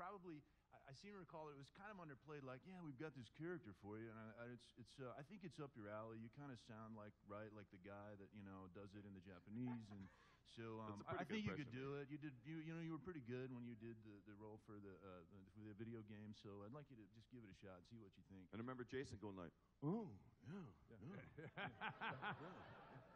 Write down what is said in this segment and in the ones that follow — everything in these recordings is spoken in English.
probably, I seem to recall it was kind of underplayed. Like, yeah, we've got this character for you, and I think it's up your alley. You kind of sound like the guy that does it in the Japanese, and so I think you could do it. You were pretty good when you did the role for the video game. So I'd like you to just give it a shot, and see what you think. And I remember Jason going like, "Oh, yeah.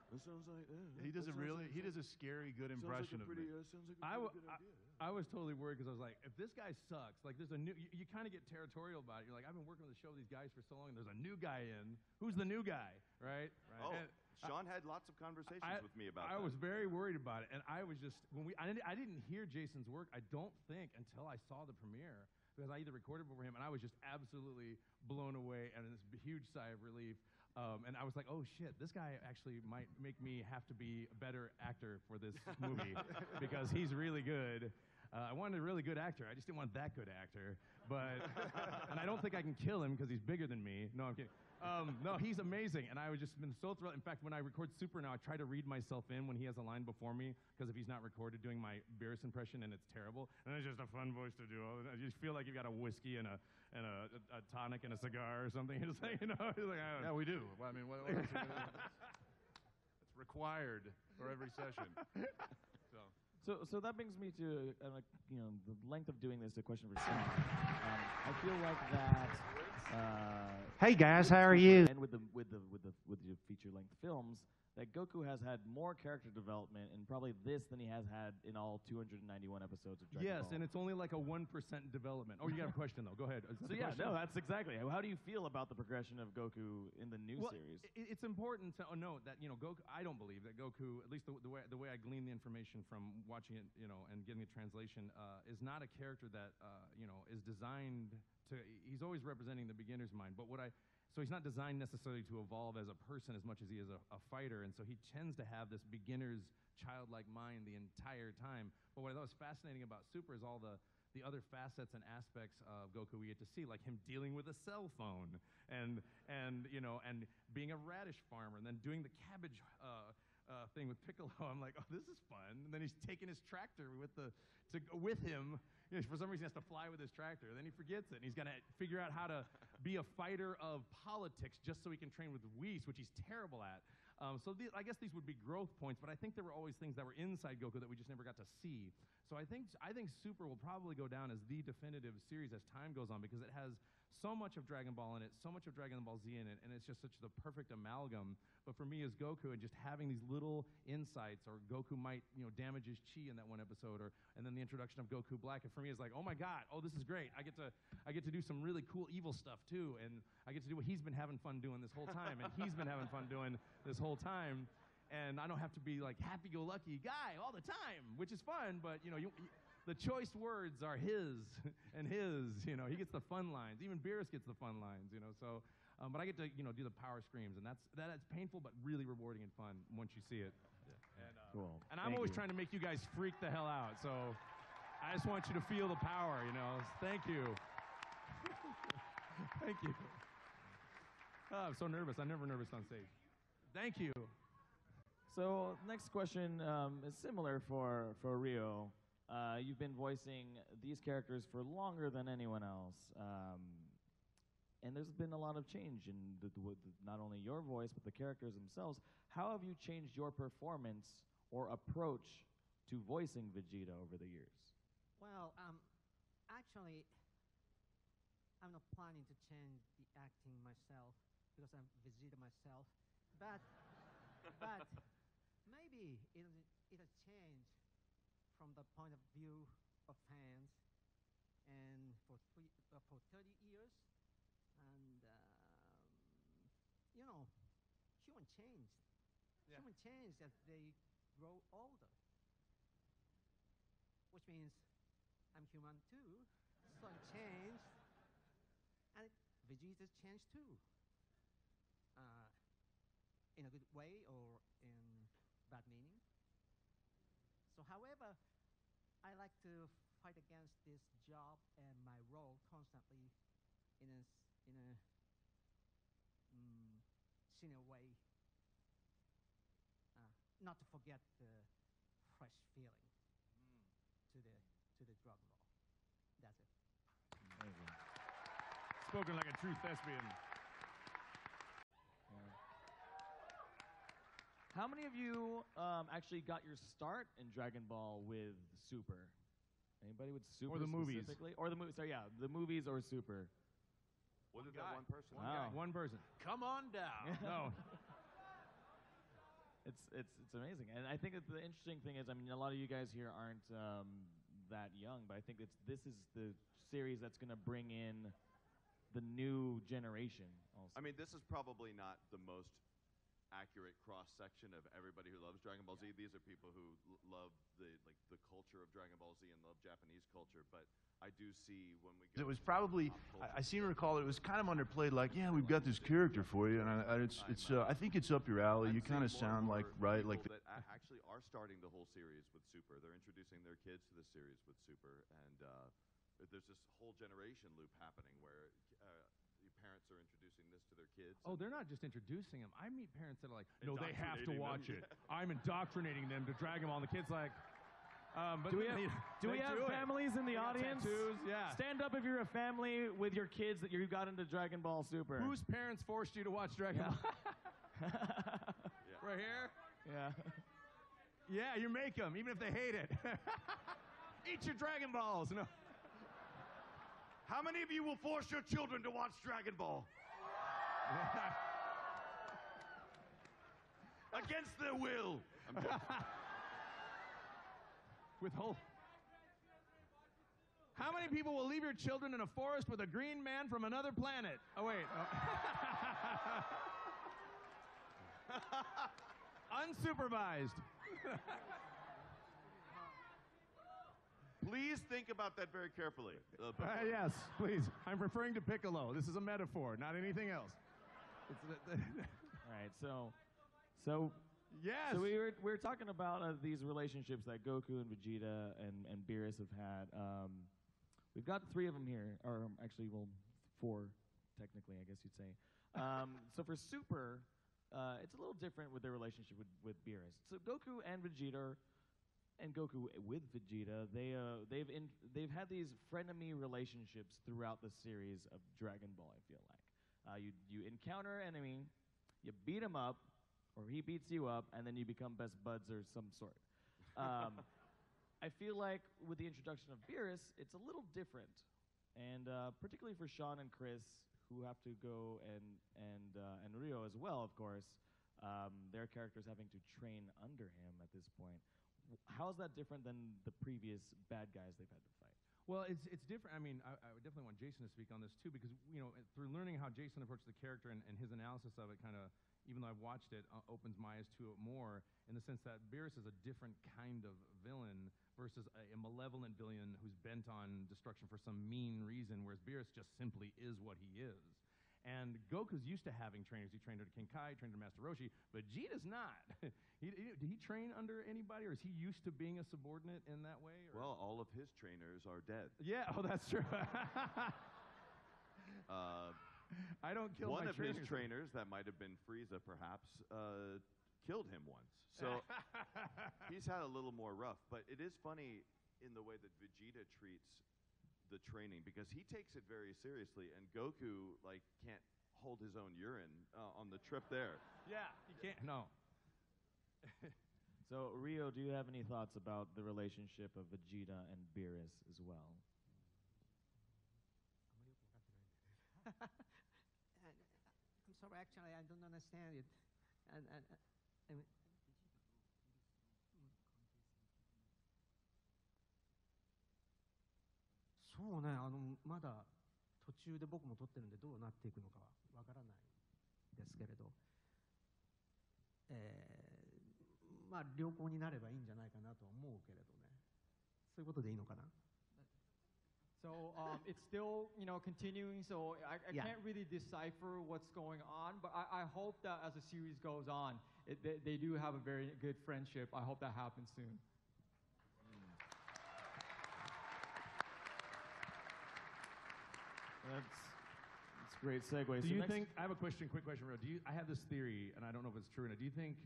That sounds like." Yeah, he does he does a scary good impression of me. Sounds like a good idea. I was totally worried because I was like, if this guy sucks, like there's a new, you kind of get territorial about it. You're like, I've been working on the show with these guys for so long, and there's a new guy in. Who's the new guy, right? Oh, and Sean had lots of conversations with me about that. I was very worried about it, and I was just, I didn't hear Jason's work, I don't think, until I saw the premiere, because I either recorded for him, and I was just absolutely blown away, and this huge sigh of relief. And I was like, oh shit, this guy actually might make me have to be a better actor for this movie because he's really good. I wanted a really good actor. I just didn't want that good actor. But, and I don't think I can kill him because he's bigger than me. No, I'm kidding. No, he's amazing. And I was just been so thrilled. In fact, when I record Super now, I try to read myself in when he has a line before me, because if he's not recorded doing my Beerus impression, and it's terrible. And it's just a fun voice to do. I just feel like you've got a whiskey and a tonic and a cigar or something. It's like, yeah, we do. Well, I mean, it's required for every session. So that brings me to the length of doing this. A question for Sean. I feel like that. Hey guys, how are you? And with the feature-length films, that Goku has had more character development in probably this than he has had in all 291 episodes of Dragon Ball. Yes, and it's only like a 1% development. Oh, you got a question though? Go ahead. So yeah, no, that's exactly. How do you feel about the progression of Goku in the new series? It's important to note that Goku. I don't believe that Goku, at least the way I glean the information from watching it, and getting the translation, is not a character that is designed to. He's always representing the beginner's mind, but so he's not designed necessarily to evolve as a person as much as he is a fighter, and so he tends to have this beginner's childlike mind the entire time. But what I thought was fascinating about Super is all the other facets and aspects of Goku we get to see, like him dealing with a cell phone, and being a radish farmer, and then doing the cabbage thing with Piccolo. I'm like, oh, this is fun. And then he's taking his tractor with him. For some reason, he has to fly with his tractor. Then he forgets it, and he's got to figure out how to be a fighter of politics just so he can train with Whis, which he's terrible at. I guess these would be growth points, but I think there were always things that were inside Goku that we just never got to see. So I think Super will probably go down as the definitive series as time goes on, because it has so much of Dragon Ball in it, so much of Dragon Ball Z in it, and it's just such the perfect amalgam. But for me as Goku, and just having these little insights, or Goku might damage his chi in that one episode, and then the introduction of Goku Black, and for me it's like, oh my god, oh this is great. I get to do some really cool evil stuff too, and I get to do what he's been having fun doing this whole time, and he's been having fun doing this whole time, and I don't have to be like happy-go-lucky guy all the time, which is fun, but the choice words are his and his. He gets the fun lines. Even Beerus gets the fun lines. So, but I get to do the power screams, and that's painful but really rewarding and fun once you see it. Yeah. And, cool. And I'm always trying to make you guys freak the hell out. So I just want you to feel the power. Thank you. Thank you. Oh, I'm so nervous. I'm never nervous on stage. Thank you. So next question is similar for Rio. You've been voicing these characters for longer than anyone else. And there's been a lot of change in not only your voice, but the characters themselves. How have you changed your performance or approach to voicing Vegeta over the years? Well, actually, I'm not planning to change the acting myself, because I'm Vegeta myself. But maybe it'll change from the point of view of fans, and for 30 years, and human change. Yeah. Human change as they grow older, which means I'm human too, so I changed, and Vegeta's changed too, in a good way or in bad meaning. So, however, I like to fight against this job and my role constantly in a senior way, not to forget the fresh feeling to the Dragon Ball. That's it. Spoken like a true thespian. How many of you actually got your start in Dragon Ball with Super? Anybody with Super Or the movies. specifically? Or the movies. So yeah, the movies or Super. Was it that one person? Wow. One person. Come on down. No. It's amazing, and I think that the interesting thing is, I mean, a lot of you guys here aren't that young, but I think this is the series that's going to bring in the new generation. Also. I mean, this is probably not the most accurate cross section of everybody who loves Dragon Ball Z. These are people who love the culture of Dragon Ball Z and love Japanese culture. But I do see when we go. It was probably, I seem to recall, it was kind of underplayed. Like, yeah, we've got this character for you, and I think it's up your alley. You kind of sound like like. That actually are starting the whole series with Super. They're introducing their kids to the series with Super, and there's this whole generation loop happening where the parents are introducing this to their kids. Oh, they're not just introducing them. I meet parents that are like, no, they have to Indoctrinating watch them. it. I'm indoctrinating them to Dragon Ball. And the kid's like, but Do we then have, they do it. families in the They got audience? tattoos, yeah. Stand up if you're a family with your kids that you got into Dragon Ball Super. Whose parents forced you to watch Dragon Yeah. Ball? Right here? Yeah. Yeah, you make them, even if they hate it. Eat your Dragon Balls. No. How many of you will force your children to watch Dragon Ball? Against their will. With whole. How many people will leave your children in a forest with a green man from another planet? Oh, wait. Unsupervised. Please think about that very carefully. Yes, please. I'm referring to Piccolo. This is a metaphor, not anything else. All right, so Yes. So we were talking about these relationships that Goku and Vegeta and Beerus have had. We've got 3 of them here, or actually, well, 4 technically, I guess you'd say. So for Super, it's a little different with their relationship with Beerus. So Goku and Vegeta, and Goku with Vegeta, they've had these frenemy relationships throughout the series of Dragon Ball. I feel like you encounter an enemy, you beat him up, or he beats you up, and then you become best buds or some sort. I feel like with the introduction of Beerus, it's a little different, and particularly for Sean and Chris, who have to go and Rio as well, of course. Their characters having to train under him at this point. How is that different than the previous bad guys they've had to fight? Well, it's different. I mean, I would definitely want Jason to speak on this too, because through learning how Jason approached the character and his analysis of it, kind of, even though I've watched it, opens my eyes to it more in the sense that Beerus is a different kind of villain versus a malevolent villain who's bent on destruction for some mean reason, whereas Beerus just simply is what he is. And Goku's used to having trainers. He trained under King Kai, trained under Master Roshi. Vegeta's not. Did he train under anybody, or is he used to being a subordinate in that way? Or? Well, all of his trainers are dead. Yeah, oh, that's true. I don't kill One my of his trainers. trainers, that might have been Frieza perhaps, killed him once. So he's had a little more rough. But it is funny in the way that Vegeta treats the training, because he takes it very seriously, and Goku can't hold his own urine on the trip there. Yeah, you can't. No. So Rio, do you have any thoughts about the relationship of Vegeta and Beerus as well? I'm sorry, actually, I don't understand it. And そうね、まだ途中で僕も撮ってるんでどうなっていくのかわからないですけれど、まあ良好になればいいんじゃないかなと思うけれどね。そういうことでいいのかな? So it's still, continuing. So I Yeah. can't really decipher what's going on. But I hope that as the series goes on, they do have a very good friendship. I hope that happens soon. That's a great segue. Do So you next- think, I have a quick question, Rio. I have this theory, and I don't know if it's true or not. Do you think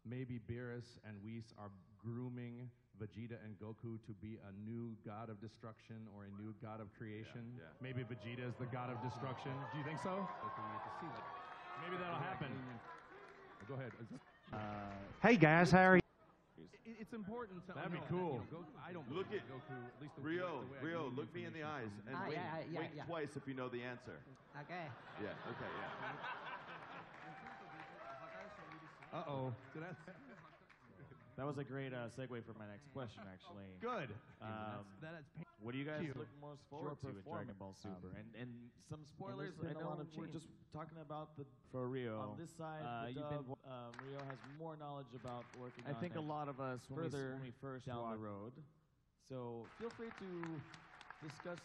maybe Beerus and Whis are grooming Vegeta and Goku to be a new god of destruction or a new god of creation. Yeah. Maybe Vegeta is the god of destruction. Do you think so? Maybe that'll happen. Go ahead. Hey guys, how are you? It's important to That'd be know cool. That, Goku, I don't Look believe at Goku. At least the Rio, way I Rio, glean look me in the eyes information and from- wink, yeah, wink yeah. twice if you know the answer. Okay. Yeah, okay, yeah. Uh-oh. That was a great segue for my next question, actually. Good. That's what do you guys Cute. look most forward to in Dragon Ball Super? And some spoilers. been I a know lot of we're change. just talking about the For Rio, on this side. Rio has more knowledge about working. I on think it a lot of us further when we first down the walked- road. So feel free to discuss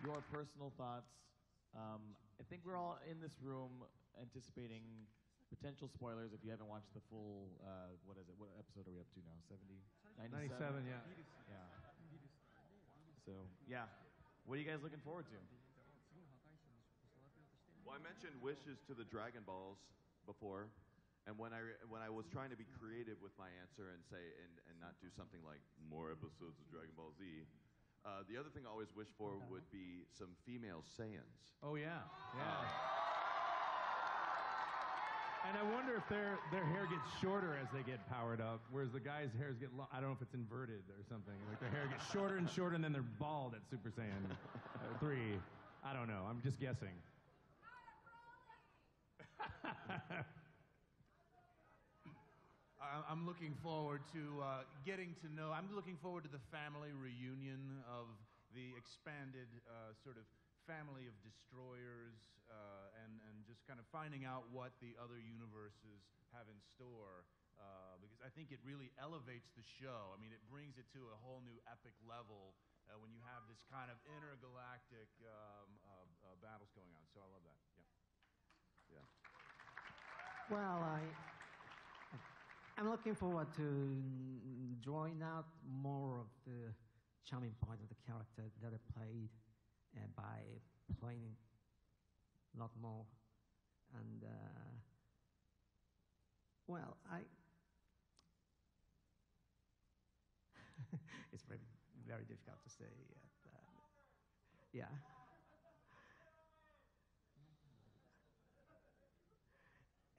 your personal thoughts. I think we're all in this room anticipating potential spoilers if you haven't watched the full, what is it? What episode are we up to now? 70? 97, yeah. Yeah. So, yeah. What are you guys looking forward to? Well, I mentioned wishes to the Dragon Balls before, and when I was trying to be creative with my answer and say and not do something like more episodes of Dragon Ball Z, the other thing I always wish for would be some female Saiyans. Oh, yeah. Yeah. And I wonder if their hair gets shorter as they get powered up, whereas the guys' hairs get long. I don't know if it's inverted or something. Like their hair gets shorter and shorter, and then they're bald at Super Saiyan 3. I don't know. I'm just guessing. I'm looking forward to getting to know. I'm looking forward to the family reunion of the expanded sort of family of destroyers, and just kind of finding out what the other universes have in store. Because I think it really elevates the show. I mean, it brings it to a whole new epic level when you have this kind of intergalactic battles going on. So I love that. Yeah. Yeah. Well, I'm looking forward to drawing out more of the charming point of the character that I played by playing a lot more. And, well, it's very, very difficult to say yet. Yeah.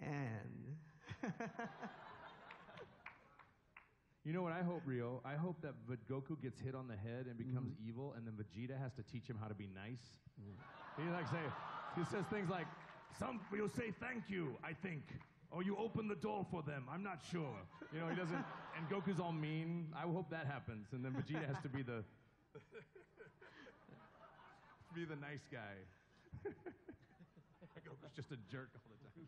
And You know what I hope, Rio? I hope that Goku gets hit on the head and becomes evil, and then Vegeta has to teach him how to be nice. He says things like, you'll say thank you, I think. Or you open the door for them, I'm not sure. You know, he doesn't, and Goku's all mean. I hope that happens, and then Vegeta has to be the nice guy. Goku's just a jerk all the time.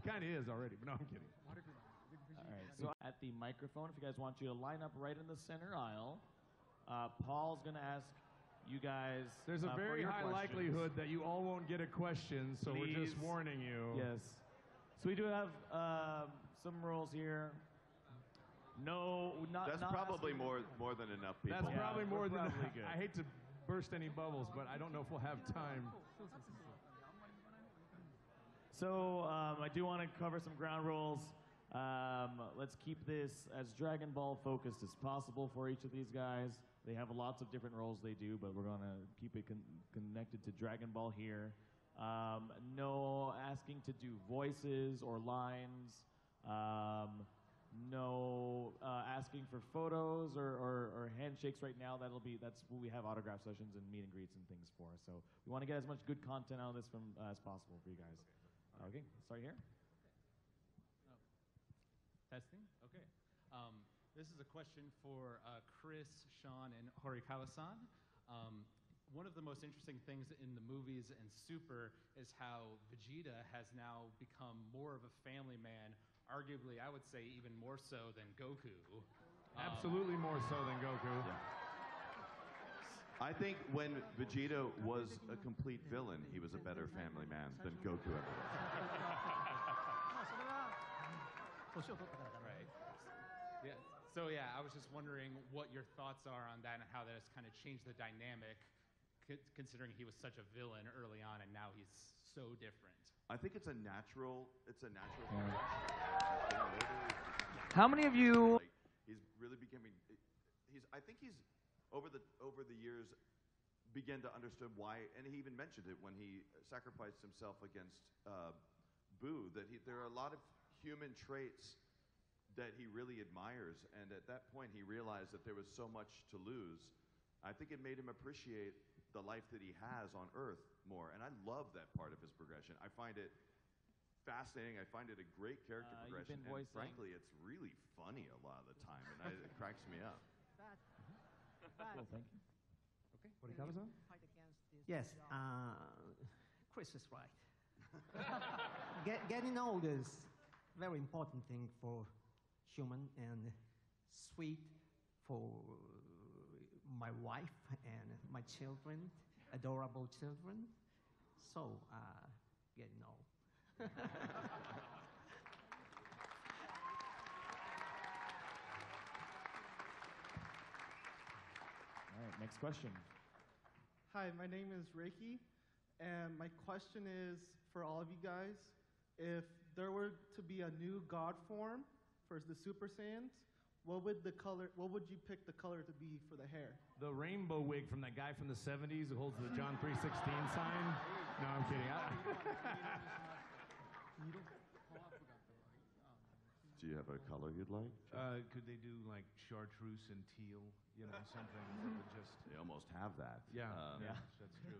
Kind of is already, but no, I'm kidding. All right. So at the microphone, if you guys want you to line up right in the center aisle, Paul's going to ask you guys. There's a for very your high questions. likelihood that you all won't get a question, so we're just Please. warning you. Yes. So we do have some rules here. No, not. That's not probably asking- more than enough people. That's probably more than probably good. I hate to burst any bubbles, but I don't know if we'll have time. So I do want to cover some ground rules. Let's keep this as Dragon Ball focused as possible for each of these guys. They have lots of different roles they do, but we're going to keep it connected to Dragon Ball here. No asking to do voices or lines. No asking for photos or handshakes right now. That's what we have autograph sessions and meet and greets and things for. So we want to get as much good content out of this as possible for you guys. Okay, start here. Testing? Okay. This is a question for Chris, Sean, and Horikawa-san. One of the most interesting things in the movies and Super is how Vegeta has now become more of a family man, arguably, I would say, even more so than Goku. Absolutely more so than Goku. I think when Vegeta was a complete villain, he was a better family man than Goku ever was. Right. Yeah. So yeah, I was just wondering what your thoughts are on that and how that has kind of changed the dynamic, considering he was such a villain early on and now he's so different. I think it's a natural How many of you? Like, he's really becoming. I think he's over the years began to understand why, and he even mentioned it when he sacrificed himself against Boo, that there are a lot of human traits that he really admires, and at that point he realized that there was so much to lose. I think it made him appreciate the life that he has on Earth more, and I love that part of his progression. I find it fascinating. I find it a great character progression, and frankly, it's really funny a lot of the time, and it cracks me up. Well, thank you. Okay, Horikawa-san? Fight against this Yes, job. Chris is right. Getting old is very important thing for human and sweet for my wife and my children, adorable children. So, getting old. All right, next question. Hi, my name is Reiki, and my question is for all of you guys, if there were to be a new god form for the Super Saiyans, what would you pick the color to be for the hair? The rainbow wig from that guy from the 70s who holds the John 3:16 sign. No, I'm kidding. Do you have a color you'd like? Could they do like chartreuse and teal? You know, something that would just. They almost have that. Yeah, Yeah, that's true.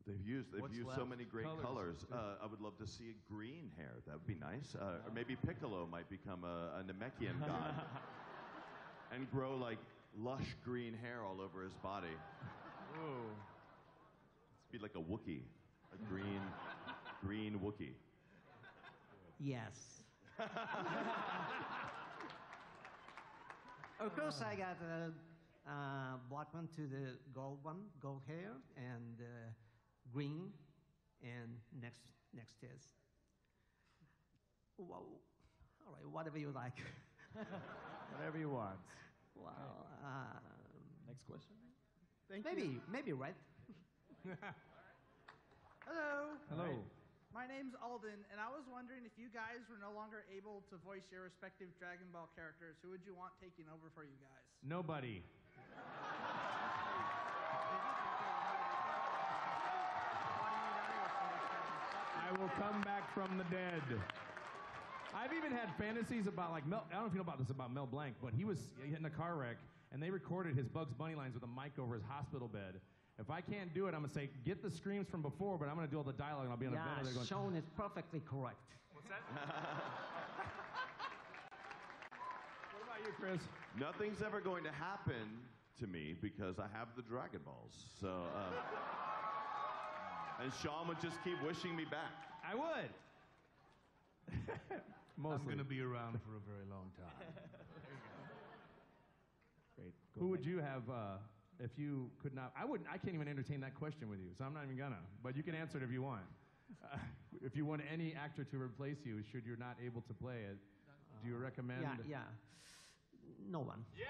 They've used What's so left? many great colors. I would love to see green hair. That would be nice. Or maybe Piccolo might become a Namekian god and grow like lush green hair all over his body. Ooh. Be like a Wookiee, a green Wookiee. Yes. Of course, I got black one to the gold one, gold hair, and green, and next is. Well, all right, whatever you like. Whatever you want. Well, Next question. Thank you. maybe red. Hello. Hello. My name's Alden, and I was wondering if you guys were no longer able to voice your respective Dragon Ball characters, who would you want taking over for you guys? Nobody. I will come back from the dead. I've even had fantasies about like Mel. I don't know if you know about this about Mel Blanc, but he was in a car wreck, and they recorded his Bugs Bunny lines with a mic over his hospital bed. If I can't do it, I'm gonna say, get the screams from before, but I'm gonna do all the dialogue, and I'll be on the bed there going. Sean is perfectly correct. What's that? What about you, Chris? Nothing's ever going to happen to me because I have the Dragon Balls. So, and Sean would just keep wishing me back. I would. I'm going to be around for a very long time. Great. Who would you have if you could not? I can't even entertain that question with you, so I'm not even gonna. But you can answer it if you want. If you want any actor to replace you, should you're not able to play it, do you recommend? Yeah. No one. Yes.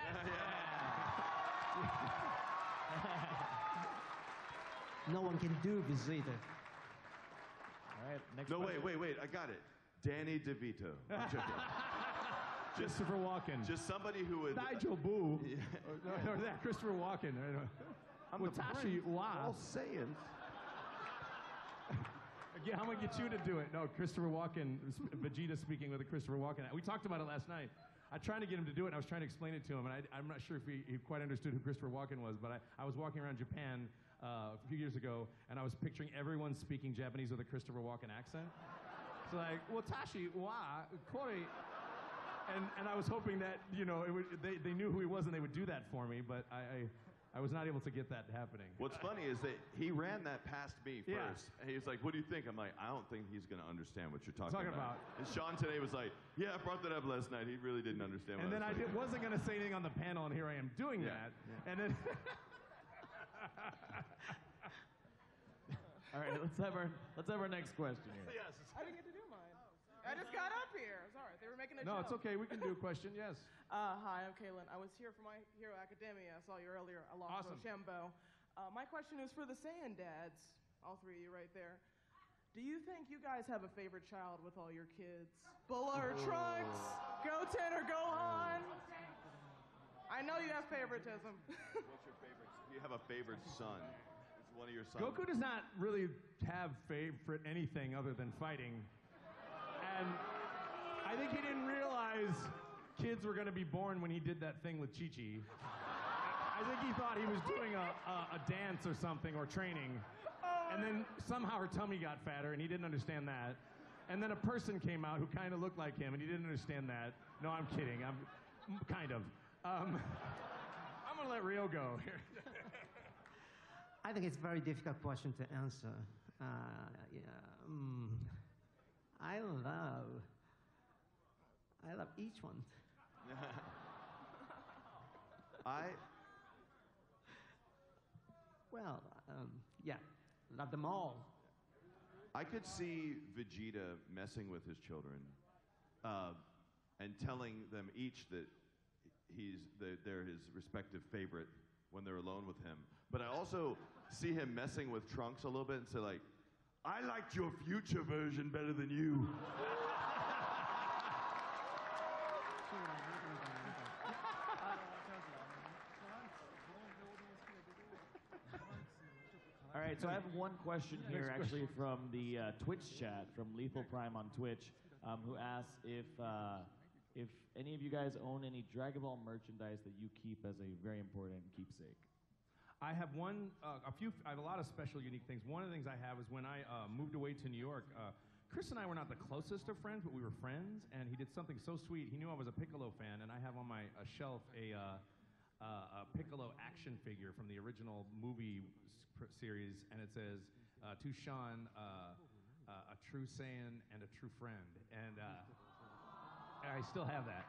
No one can do Vegeta. All right, next No, question. wait, I got it. Danny DeVito. I'm joking. Christopher Walken. Just somebody who would. Nigel Boo. Or that Christopher Walken. I'm the Watashi prince. wa. All saying. Yeah, I'm gonna get you to do it. No, Christopher Walken, Vegeta speaking with a Christopher Walken. We talked about it last night. I tried to get him to do it, and I was trying to explain it to him, and I'm not sure if he quite understood who Christopher Walken was, but I was walking around Japan a few years ago, and I was picturing everyone speaking Japanese with a Christopher Walken accent. So like, watashi wa koi. And I was hoping that, they knew who he was and they would do that for me, but I was not able to get that happening. What's funny is that he ran that past me first. Yeah. And he was like, what do you think? I'm like, I don't think he's going to understand what you're talking about. And Sean today was like, yeah, I brought that up last night. He really didn't understand what And then I was saying. wasn't going to say anything on the panel, and here I am doing that. Yeah. And then... All right, let's have our next question here. Yes. I didn't get to do mine. I just got up here. Sorry, they were making a No, joke. it's okay. We can do a question. Yes. Hi, I'm Kaylin. I was here for My Hero Academia. I saw you earlier along Awesome. with Schemmel. My question is for the Saiyan dads, all three of you right there. Do you think you guys have a favorite child with all your kids? Bulla or Trunks? Goten or Gohan? I know you have favoritism. What's your favorite? Do you have a favorite son? Is one of your sons? Goku does not really have favorite anything other than fighting. And I think he didn't realize kids were going to be born when he did that thing with Chi-Chi. I think he thought he was doing a dance or something or training. And then somehow her tummy got fatter and he didn't understand that. And then a person came out who kind of looked like him and he didn't understand that. No, I'm kidding. I'm kind of. I'm going to let Rio go here. I think it's a very difficult question to answer. I love each one. Yeah, love them all. I could see Vegeta messing with his children and telling them each that they're his respective favorite when they're alone with him. But I also see him messing with Trunks a little bit and say like, I liked your future version better than you. All right, so I have one question here, actually, from the Twitch chat, from Lethal Prime on Twitch, who asks if any of you guys own any Dragon Ball merchandise that you keep as a very important keepsake. I have I have a lot of special, unique things. One of the things I have is when I moved away to New York, Chris and I were not the closest of friends, but we were friends, and he did something so sweet. He knew I was a Piccolo fan, and I have on my shelf a Piccolo action figure from the original movie series, and it says, to Sean, a true Saiyan and a true friend. And I still have that,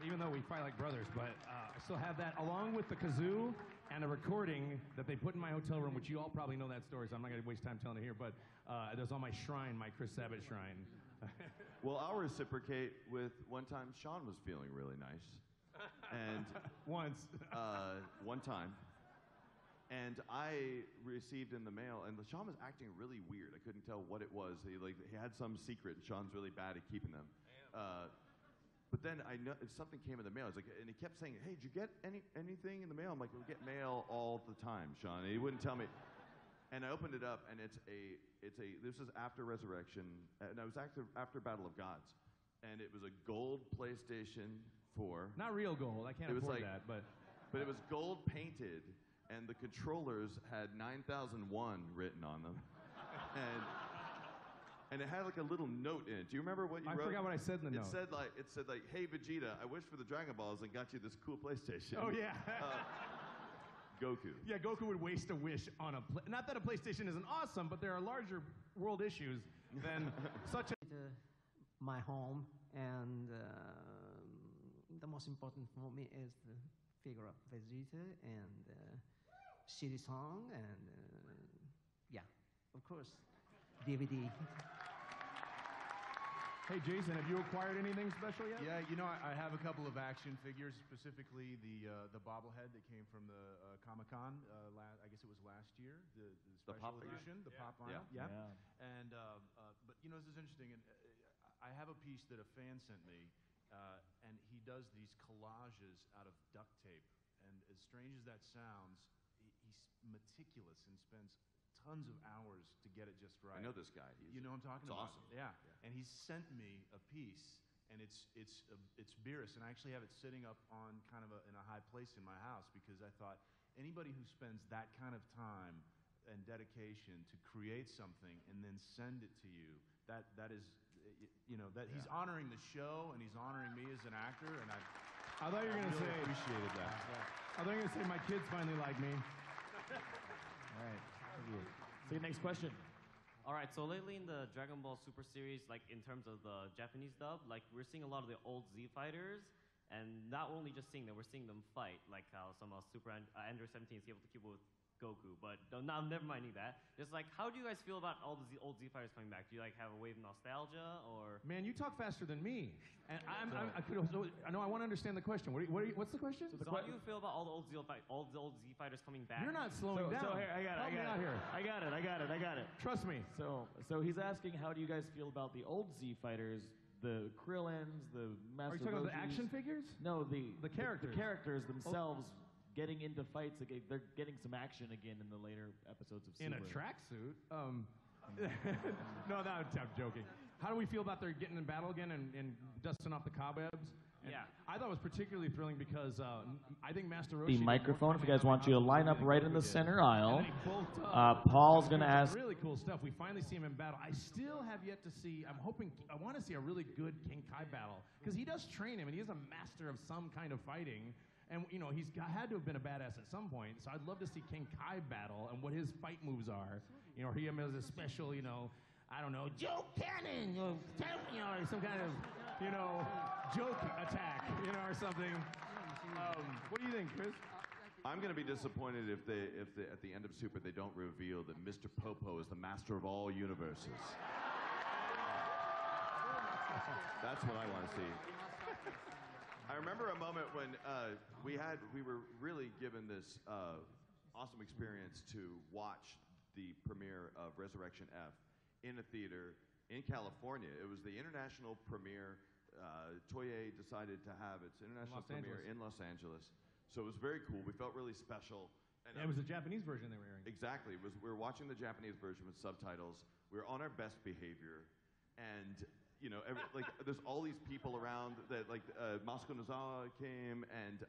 even though we fight like brothers, but I still have that, along with the kazoo and a recording that they put in my hotel room, which you all probably know that story, so I'm not going to waste time telling it here, but there's on my shrine, my Chris Sabat shrine. Well, I'll reciprocate with one time Sean was feeling really nice. And one time, and I received in the mail, and Sean was acting really weird. I couldn't tell what it was. He had some secret, and Sean's really bad at keeping them. But then I know something came in the mail. And he kept saying, "Hey, did you get anything in the mail?" I'm like, "We get mail all the time, Sean." And he wouldn't tell me. And I opened it up, and this is after Resurrection, and it was after Battle of Gods, and it was a gold PlayStation 4. Not real gold. I can't afford that, but it was gold painted, and the controllers had 9001 written on them, and it had like a little note in it. Do you remember what you wrote? I forgot what I said in the note. It said like, "Hey Vegeta, I wish for the Dragon Balls and got you this cool PlayStation." Oh yeah. Goku. Yeah, Goku would waste a wish on not that a PlayStation isn't awesome, but there are larger world issues than such a. My home, and the most important for me is the figure of Vegeta and city song, and yeah, of course, DVD. Hey Jason, have you acquired anything special yet? Yeah, you know, I have a couple of action figures, specifically the bobblehead that came from the Comic-Con. I guess it was last year, the special edition, the pop vinyl. Yeah. And but you know, this is interesting, and I have a piece that a fan sent me, and he does these collages out of duct tape. And as strange as that sounds, he's meticulous and spends tons of hours to get it just right. I know this guy. You know what I'm talking about? Awesome. Yeah. And he sent me a piece, and it's Beerus, and I actually have it sitting up on kind of in a high place in my house, because I thought anybody who spends that kind of time and dedication to create something and then send it to you, that is, you know, that he's honoring the show and he's honoring me as an actor, and I thought you were going to really say appreciated that. I thought you were going to say my kids finally like me. All right. See you next question. All right, so lately in the Dragon Ball Super series, like in terms of the Japanese dub, like we're seeing a lot of the old Z fighters, and not only just seeing them, we're seeing them fight, like how some Super Android 17 is able to keep up with Goku. But never minding that. Just like, how do you guys feel about all the old Z fighters coming back? Do you like have a wave of nostalgia, or? Man, you talk faster than me, and I want to understand the question. What's the question? So how do you feel about all the old Z fighters coming back? You're not slowing down. So here, I got it. Trust me. So he's asking, how do you guys feel about the old Z fighters the Krillins, the Master Are you talking about the Roshi's. action figures? No, The characters. The characters themselves getting into fights. They're getting some action again in the later episodes of Super. In a tracksuit? No, I'm joking. How do we feel about their getting in battle again and dusting off the cobwebs? And Yeah. I thought it was particularly thrilling because I think Master Roshi... The microphone, if you guys want you to line up right in the center And aisle. then he bulked up. Paul's going to Doing some ask. really cool stuff. We finally see him in battle. I still have yet to see. I want to see a really good King Kai battle because he does train him and he is a master of some kind of fighting. And he's had to have been a badass at some point. So I'd love to see King Kai battle and what his fight moves are. Him as a special, I don't know, joke cannon, or some kind of, joke attack, or something. What do you think, Chris? I'm going to be disappointed if at the end of Super they don't reveal that Mr. Popo is the master of all universes. That's what I want to see. I remember a moment when we were really given this awesome experience to watch the premiere of Resurrection F in a theater in California. It was the international premiere. Toei decided to have its international premiere in Los Angeles. So it was very cool. We felt really special. And it was the Japanese version they were airing. Exactly. We were watching the Japanese version with subtitles. We were on our best behavior. And, there's all these people around that, Masuko Nozawa came, and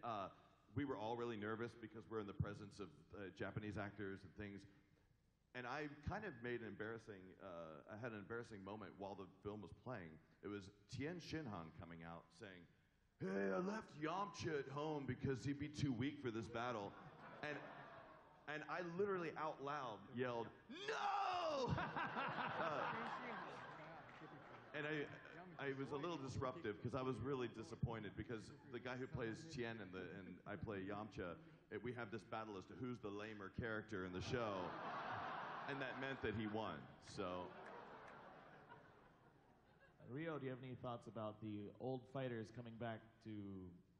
we were all really nervous because we're in the presence of Japanese actors and things. And I kind of made I had an embarrassing moment while the film was playing. It was Tien Shinhan coming out saying, "Hey, I left Yamcha at home because he'd be too weak for this battle." And I literally out loud yelled, "No!" And I was a little disruptive because I was really disappointed because the guy who plays Tien and I play Yamcha, we have this battle as to who's the lamer character in the show. And that meant that he won, so. Rio, do you have any thoughts about the old fighters coming back to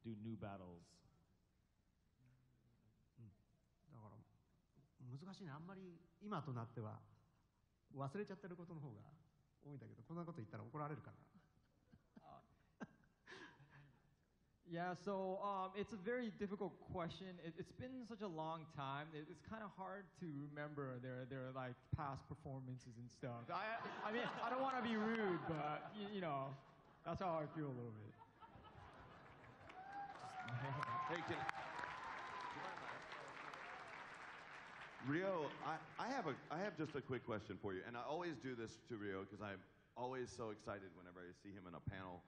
do new battles? だから難しいね。あんまり今となっては忘れちゃってることの方が多いんだけど、こんなこと言ったら怒られるかな。Yeah, so it's a very difficult question. It's been such a long time. It's kind of hard to remember their like past performances and stuff. I mean, I don't want to be rude, but that's how I feel a little bit. Hey, Rio, I have just a quick question for you, and I always do this to Rio because I'm always so excited whenever I see him in a panel.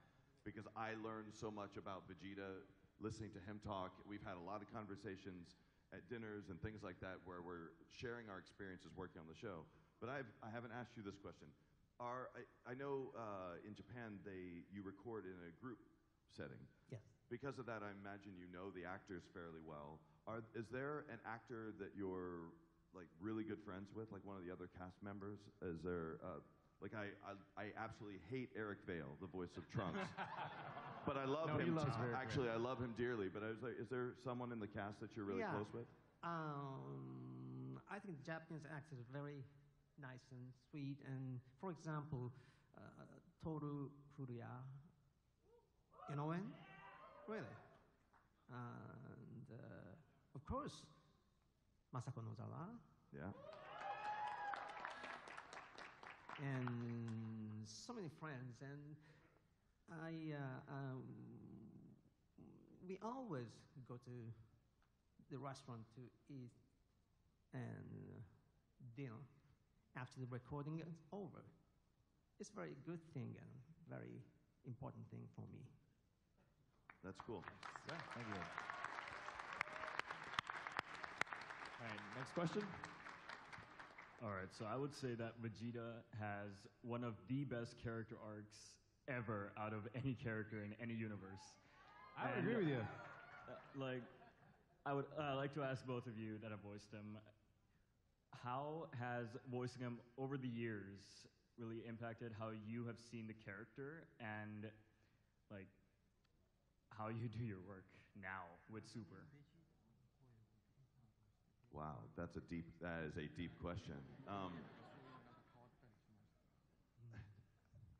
Because I learned so much about Vegeta listening to him talk. We've had a lot of conversations at dinners and things like that where we're sharing our experiences working on the show. But I haven't asked you this question. I know in Japan you record in a group setting. Yes. Because of that, I imagine you know the actors fairly well. Is there an actor that you're really good friends with, like one of the other cast members? Is there? I absolutely hate Eric Vale, the voice of Trunks. But I love him. Actually, I love him dearly. But I was like, is there someone in the cast that you're really close with? I think the Japanese actors are very nice and sweet. And for example, Toru Furuya, Inouen, really. And of course, Masako Nozawa. Yeah. And so many friends, and we always go to the restaurant to eat and dinner after the recording is over. It's a very good thing and very important thing for me. That's cool. Yeah, thank you. All right, next question. All right, so I would say that Vegeta has one of the best character arcs ever out of any character in any universe. I would agree with you. I would like to ask both of you that have voiced him, how has voicing him over the years really impacted how you have seen the character and how you do your work now with Super? Wow, that is a deep question.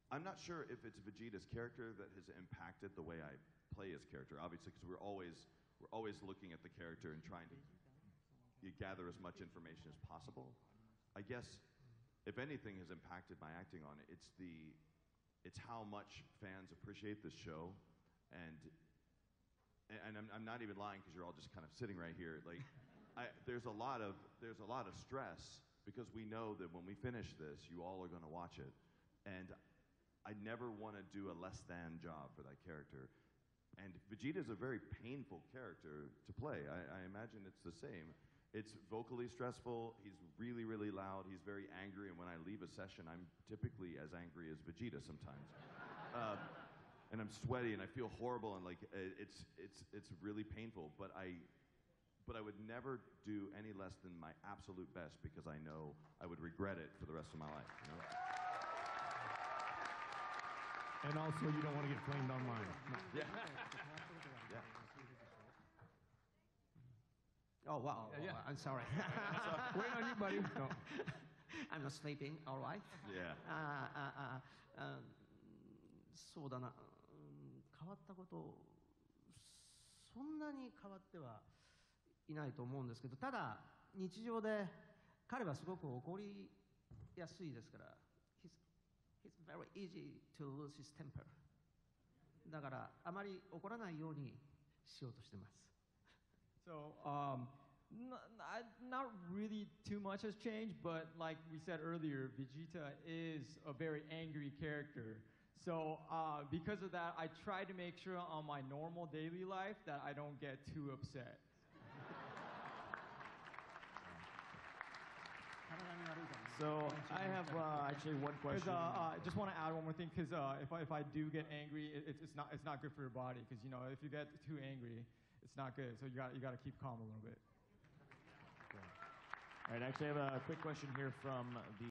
I'm not sure if it's Vegeta's character that has impacted the way I play his character. Obviously, because we're always looking at the character and trying to gather as much information as possible. I guess if anything has impacted my acting on it, it's how much fans appreciate this show, and I'm not even lying because you're all just kind of sitting right here. Like, there's a lot of stress because we know that when we finish this, you all are going to watch it, and I never want to do a less than job for that character. And Vegeta is a very painful character to play. I imagine it's the same. It's vocally stressful. He's really, really loud. He's very angry. And when I leave a session, I'm typically as angry as Vegeta sometimes. And I'm sweaty and I feel horrible and like it's really painful. But I would never do any less than my absolute best because I know I would regret it for the rest of my life. You know? And also, you don't want to get flamed online. No. Yeah. Yeah. Oh, wow. Yeah. I'm sorry. Wait on you, buddy. No. I'm not sleeping, all right? Yeah. そうだな、変わったこと、そんなに変わってはいないと思うんですけど、ただ、日常で彼はすごく怒りやすいですから、He's very easy to lose his temper. だから、あまり怒らないようにしようとしてます。So, not really too much has changed, but like we said earlier, Vegeta is a very angry character. So, because of that, I try to make sure on my normal daily life that I don't get too upset. So I have actually one question. I just want to add one more thing, because if I do get angry, it's not good for your body. Because if you get too angry, it's not good. So you got to keep calm a little bit. All right, actually, I have a quick question here from the